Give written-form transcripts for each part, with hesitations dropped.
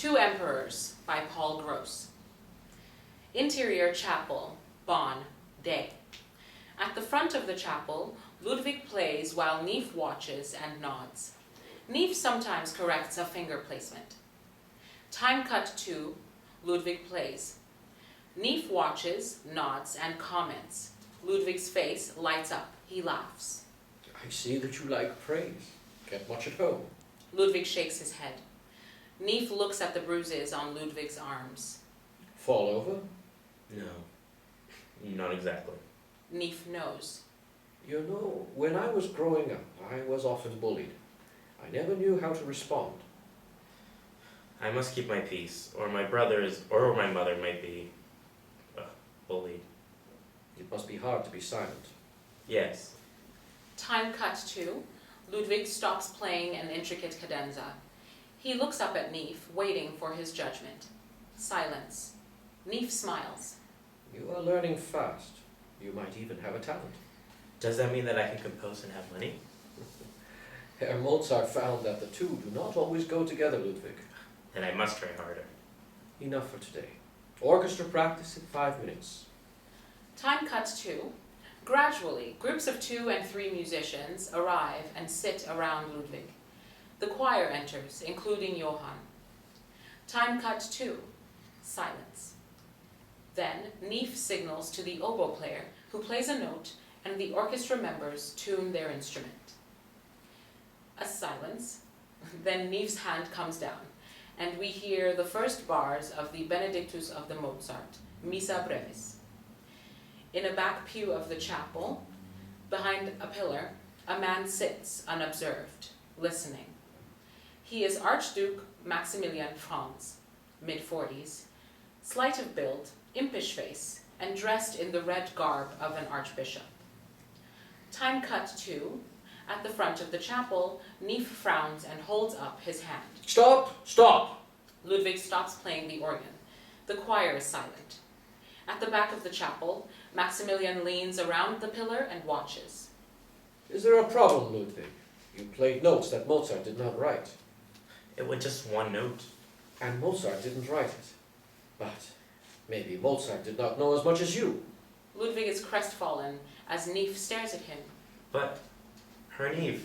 Two Emperors by Paul Gross. Interior Chapel, Bonn, day. At the front of the chapel, Ludwig plays while Neefe watches and nods. Neefe sometimes corrects a finger placement. Time cut to Ludwig plays. Neefe watches, nods, and comments. Ludwig's face lights up. He laughs. I see that you like praise. Get much at home. Ludwig shakes his head. Neefe looks at the bruises on Ludwig's arms. Fall over? No, not exactly. Neefe knows. You know, when I was growing up, I was often bullied. I never knew how to respond. I must keep my peace, or my brothers or my mother might be bullied. It must be hard to be silent. Yes. Time cut to Ludwig stops playing an intricate cadenza. He looks up at Neefe, waiting for his judgment. Silence. Neefe smiles. You are learning fast. You might even have a talent. Does that mean that I can compose and have money? Herr Mozart found that the two do not always go together, Ludwig. Then I must try harder. Enough for today. Orchestra practice in 5 minutes. Time cut to gradually, groups of 2 and 3 musicians arrive and sit around Ludwig. The choir enters, including Johann. Time cut to silence. Then Neefe signals to the oboe player, who plays a note, and the orchestra members tune their instrument. A silence. Then Neefe's hand comes down, and we hear the first bars of the Benedictus of the Mozart, Missa Brevis. In a back pew of the chapel, behind a pillar, a man sits unobserved, listening. He is Archduke Maximilian Franz, mid-40s, slight of build, impish face, and dressed in the red garb of an archbishop. Time cut to, at the front of the chapel, Neefe frowns and holds up his hand. Stop! Stop! Ludwig stops playing the organ. The choir is silent. At the back of the chapel, Maximilian leans around the pillar and watches. Is there a problem, Ludwig? You played notes that Mozart did not write. It was just one note. And Mozart didn't write it. But maybe Mozart did not know as much as you. Ludwig is crestfallen as Neefe stares at him. But, Herr Neefe,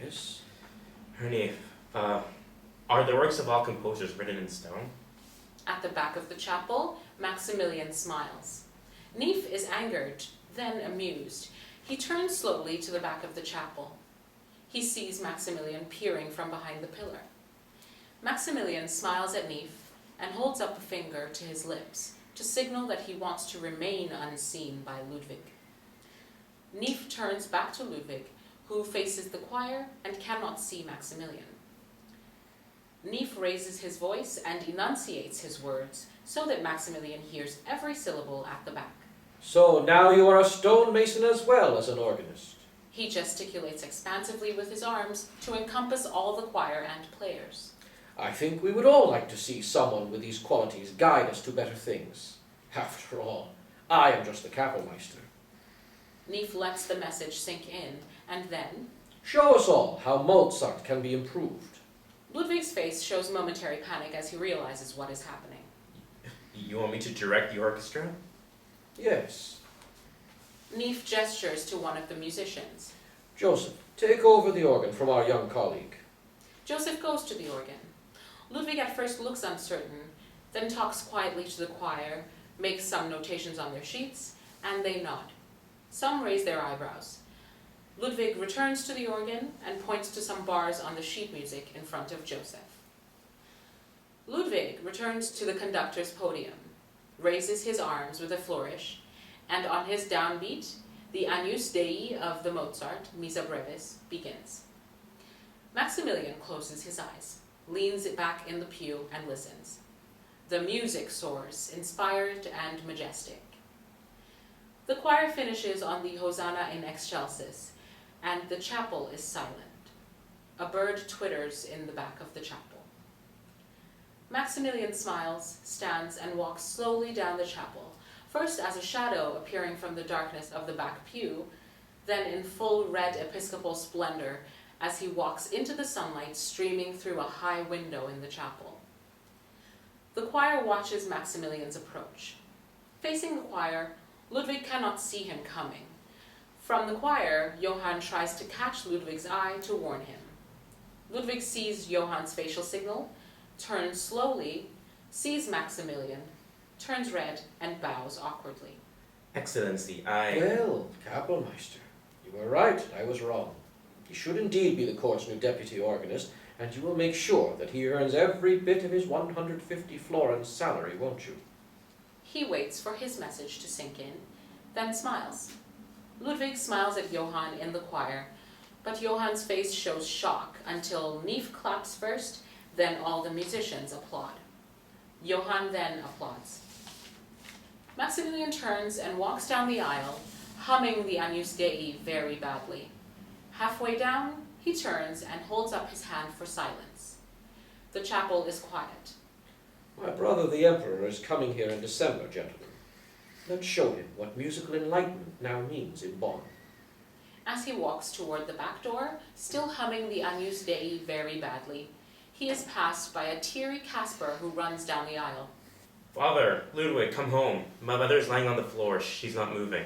Yes? Herr Neefe, are the works of all composers written in stone? At the back of the chapel, Maximilian smiles. Neefe is angered, then amused. He turns slowly to the back of the chapel. He sees Maximilian peering from behind the pillar. Maximilian smiles at Neefe and holds up a finger to his lips to signal that he wants to remain unseen by Ludwig. Neefe turns back to Ludwig, who faces the choir and cannot see Maximilian. Neefe raises his voice and enunciates his words so that Maximilian hears every syllable at the back. So now you are a stonemason as well as an organist. He gesticulates expansively with his arms to encompass all the choir and players. I think we would all like to see someone with these qualities guide us to better things. After all, I am just the Kapellmeister. Neefe lets the message sink in, and then Show us all how Mozart can be improved. Ludwig's face shows momentary panic as he realizes what is happening. You want me to direct the orchestra? Yes. Neefe gestures to one of the musicians. Joseph, take over the organ from our young colleague. Joseph goes to the organ. Ludwig at first looks uncertain, then talks quietly to the choir, makes some notations on their sheets, and they nod. Some raise their eyebrows. Ludwig returns to the organ and points to some bars on the sheet music in front of Joseph. Ludwig returns to the conductor's podium, raises his arms with a flourish, and on his downbeat, the Agnus Dei of the Mozart, Missa Brevis, begins. Maximilian closes his eyes, leans back in the pew, and listens. The music soars, inspired and majestic. The choir finishes on the Hosanna in Excelsis, and the chapel is silent. A bird twitters in the back of the chapel. Maximilian smiles, stands, and walks slowly down the chapel, first as a shadow appearing from the darkness of the back pew, then in full red episcopal splendor as he walks into the sunlight streaming through a high window in the chapel. The choir watches Maximilian's approach. Facing the choir, Ludwig cannot see him coming. From the choir, Johann tries to catch Ludwig's eye to warn him. Ludwig sees Johann's facial signal, turns slowly, sees Maximilian, turns red, and bows awkwardly. Excellency, Well, Kapellmeister, you were right, I was wrong. He should indeed be the court's new deputy organist, and you will make sure that he earns every bit of his 150 florins salary, won't you? He waits for his message to sink in, then smiles. Ludwig smiles at Johann in the choir, but Johann's face shows shock until Neefe claps first, then all the musicians applaud. Johann then applauds. Maximilian turns and walks down the aisle, humming the Agnus Dei very badly. Halfway down, he turns and holds up his hand for silence. The chapel is quiet. My brother the Emperor is coming here in December, gentlemen. Let's show him what musical enlightenment now means in Bonn. As he walks toward the back door, still humming the Agnus Dei very badly, he is passed by a teary Casper who runs down the aisle. Father, Ludwig, come home. My mother's lying on the floor. She's not moving.